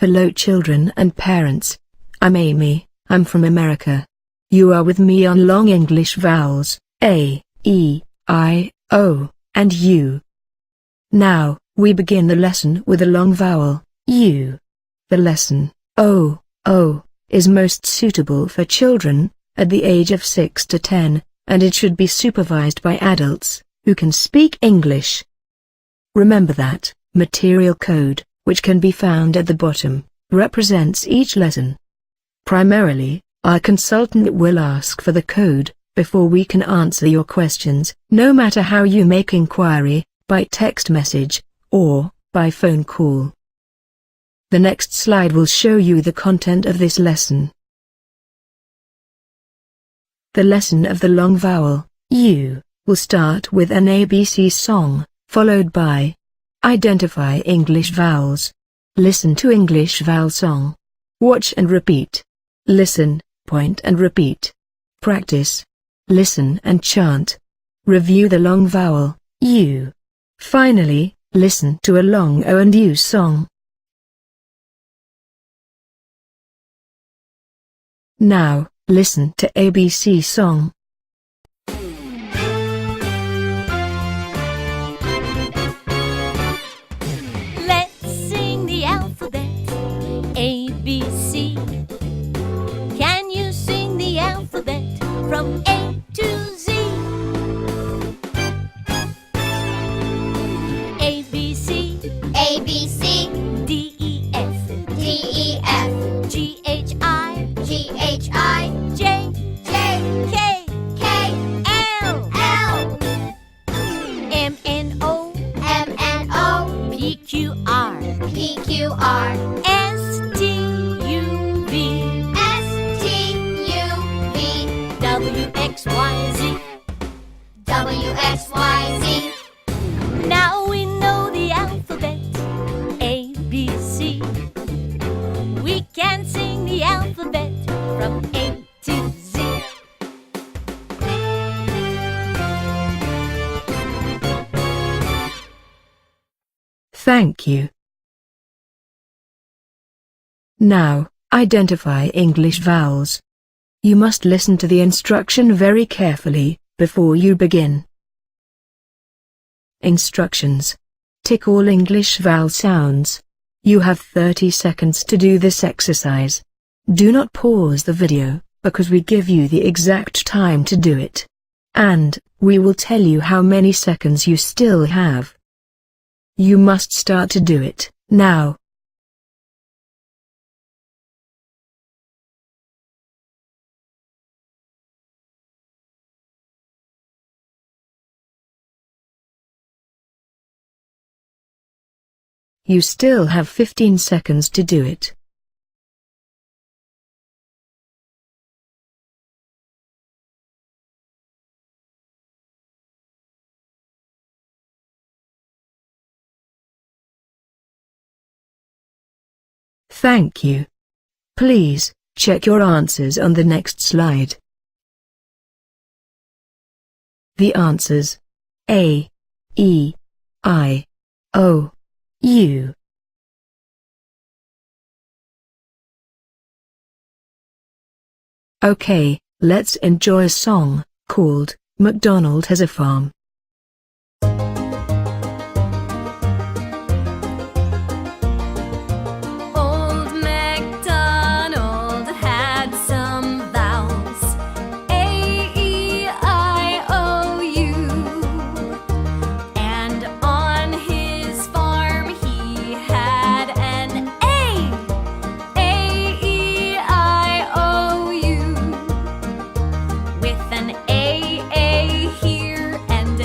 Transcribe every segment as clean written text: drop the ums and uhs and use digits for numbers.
Hello children and parents. I'm Amy, I'm from America. You are with me on long English vowels, A, E, I, O, and U. Now, we begin the lesson with a long vowel, U. The lesson, O, is most suitable for children, at the age of 6 to 10, and it should be supervised by adults, who can speak English. Remember that, material code, which can be found at the bottom, represents each lesson. Primarily, our consultant will ask for the code, before we can answer your questions, no matter how you make inquiry, by text message, or by phone call. The next slide will show you the content of this lesson. The lesson of the long vowel, U, will start with an ABC song, followed by Identify English vowels. Listen to English vowel song. Watch and repeat. Listen, point and repeat. Practice. Listen and chant. Review the long vowel, U. Finally, listen to a long O and U song. Now, listen to ABC song. Let's sing the alphabet, A, B, C. Can you sing the alphabet from A to Z? A, B, C. A, B, C, D, E, F. D, E, F, G, H, I. G, H, I, J, J, K, K, L. L, M, N, O. M, N, O, P, Q, R. P, Q, R, S, T, U, V. S, T, U, V, W, X, Y, Z. W, X, Y, Z. Now we know the alphabet, A, B, C. We can sing the alphabet from A to Z. Thank you. Now, identify English vowels. You must listen to the instruction very carefully, before you begin. Instructions. Tick all English vowel sounds. You have 30 seconds to do this exercise. Do not pause the video, because we give you the exact time to do it. And, we will tell you how many seconds you still have. You must start to do it, now. You still have 15 seconds to do it. Thank you. Please, check your answers on the next slide. The answers: A, E, I, O, U. Okay, let's enjoy a song called MacDonald Has a Farm. Old MacDonald had some vowels, A, E, I, O, U. And on his farm he had an A, E, I, O, U. With an A here and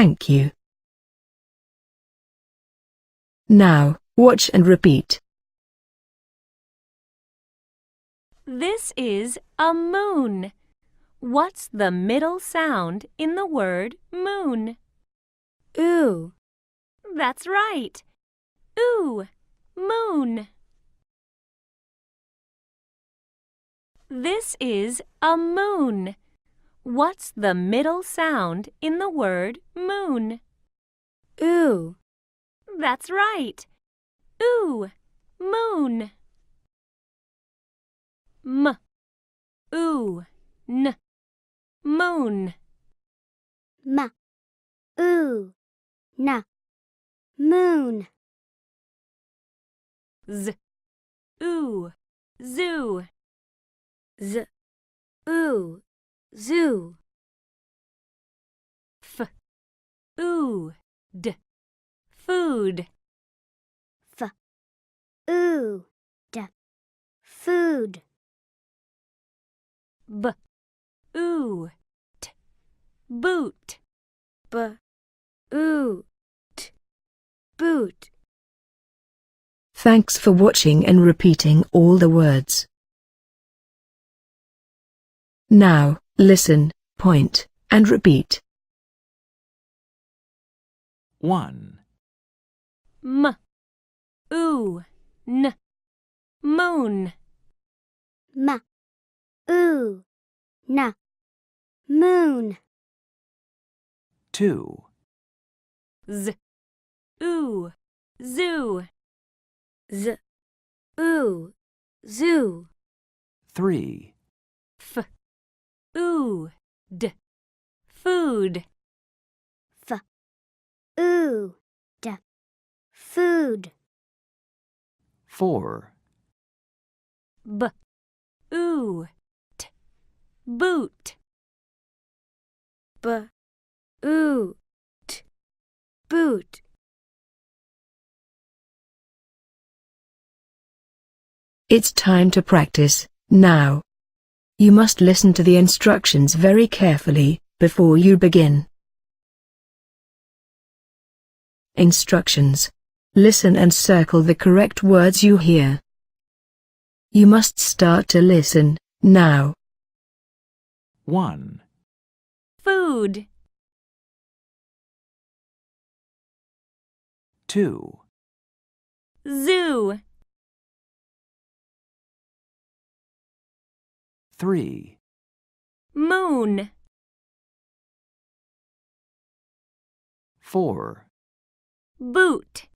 Thank you. Now, watch and repeat. This is a moon. What's the middle sound in the word moon? Ooh. That's right. Ooh, moon. This is a moon. What's the middle sound in the word moon? Ooh. That's right. Ooh, moon. M, ooh, n, moon. Ma. Ooh. Na. Moon. Z, ooh, zoo. Z. Ooh. Zoo. F, ooh, d, food. F. Ooh. D. Food. B, ooh, t, boot. B. Ooh. T. Boot. Thanks for watching and repeating all the words. Now, listen, point, and repeat. 1, M, ooh, n, moon. Ma. Ooh. Na. Moon. 2, Z, ooh, zoo. Z. Ooh. Zoo. 3, F, ooh, d, food. F. Ooh. D. Food. 4, B, ooh, t, boot. B. Ooh. T. Boot. It's time to practice, now. You must listen to the instructions very carefully, before you begin. Instructions. Listen and circle the correct words you hear. You must start to listen, now. 1, Food. 2, Zoo. 3, Moon. 4, Boot.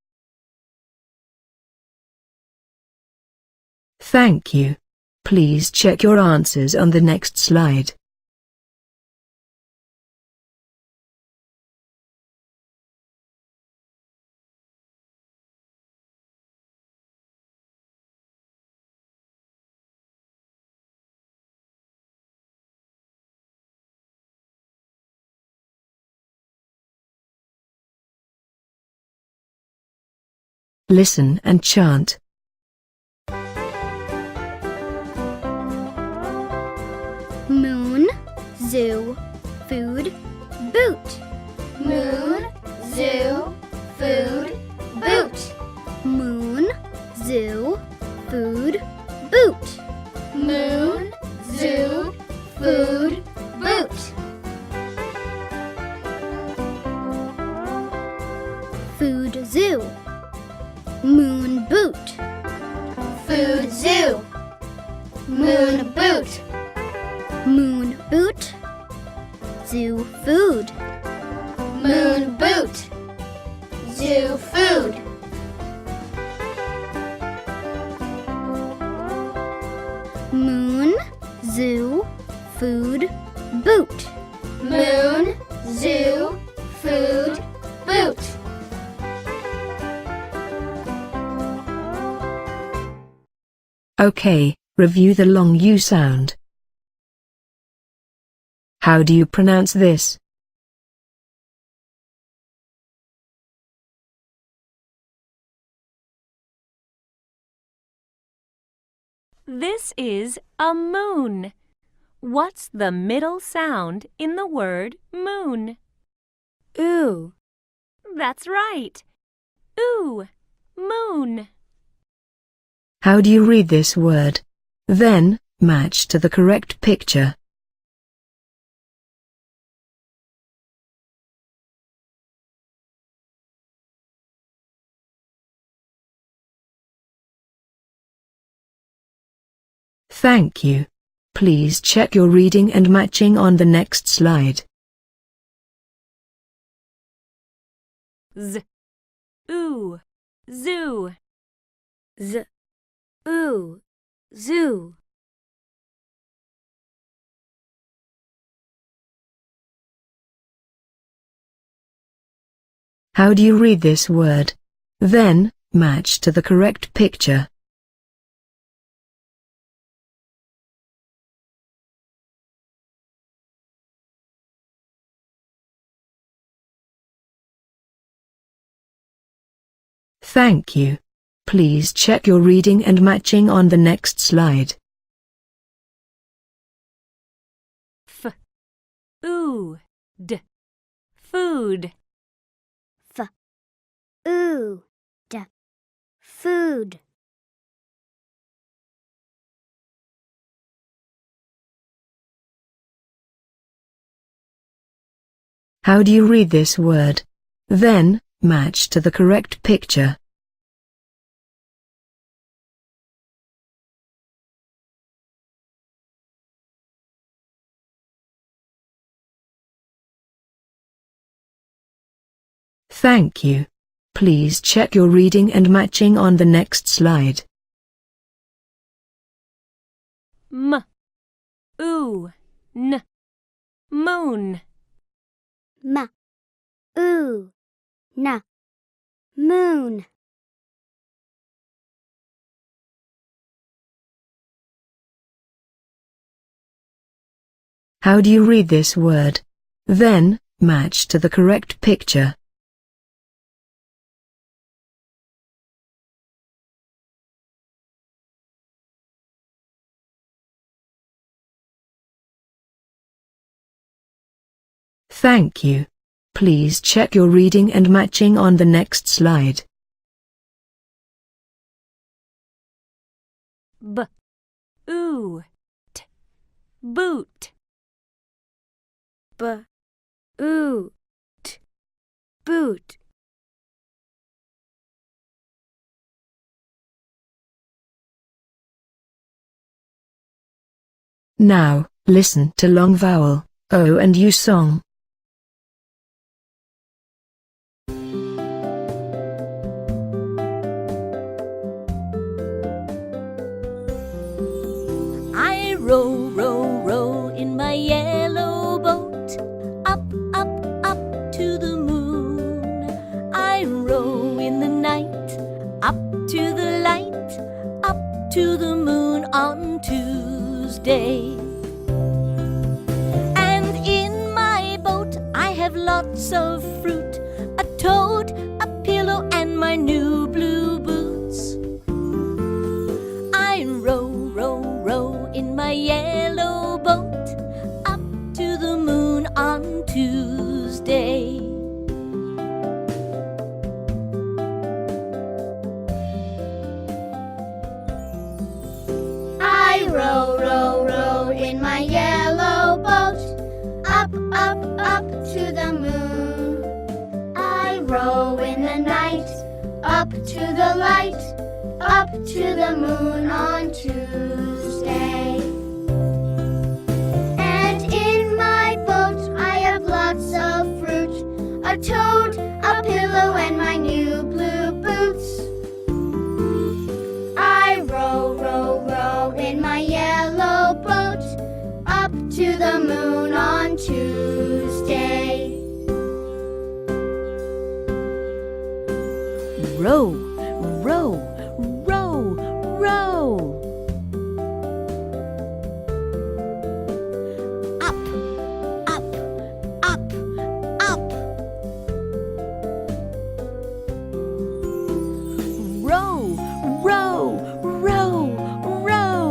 Thank you. Please check your answers on the next slide. Listen and chant. Moon. Zoo. Food. Boot. Moon, zoo, food, boot. Moon. Zoo. Food. Boot. Moon, zoo, food, boot. Food zoo. Moon boot. Food zoo. Moon boot. Moon boot. Zoo food. Moon boot. Zoo food. Moon. Zoo. Food. Boot. Moon, zoo, food, boot. Okay, review the long U sound. How do you pronounce this? This is a moon. What's the middle sound in the word moon? Ooh. That's right. Ooh, moon. How do you read this word? Then, match to the correct picture. Thank you. Please check your reading and matching on the next slide. Z, ooh, zoo. Z, ooh, zoo. How do you read this word? Then, match to the correct picture. Thank you. Please check your reading and matching on the next slide. F, ooh, d, food. F, ooh, d, food. How do you read this word? Then, match to the correct picture. Thank you. Please check your reading and matching on the next slide. M, ooh, n, moon. M, ooh, n, moon. How do you read this word? Then, match to the correct picture. Thank you. Please check your reading and matching on the next slide. B, ooh, t, boot. B, ooh, t, boot. Now, listen to long vowel, O and U song. I row, row, row in my yellow boat, up, up, up to the moon. I row in the night, up to the light, up to the moon on Tuesday. And in my boat I have lots of fruit, a toad, a pillow, and my new blue boots. I row, row, row in my yellow boat, up to the moon on Tuesday. I row, row, row in my yellow boat, up, up, up to the moon. I row in the night, up to the light, up to the moon on Tuesday. And in my boat I have lots of fruit, a toad, a pillow, and my new blue boots. I row, row, row in my yellow boat, up to the moon on Tuesday. Row, row, row, row. Up, up, up, up. Row, row, row, row.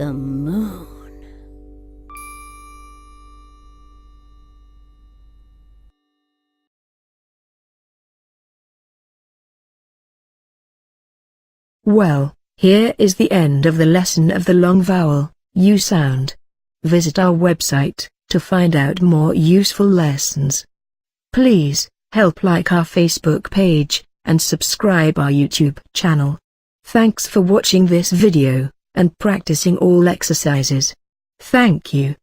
the moon. Well, here is the end of the lesson of the long vowel, U sound. Visit our website to find out more useful lessons. Please, help like our Facebook page, and subscribe our YouTube channel. Thanks for watching this video, and practicing all exercises. Thank you.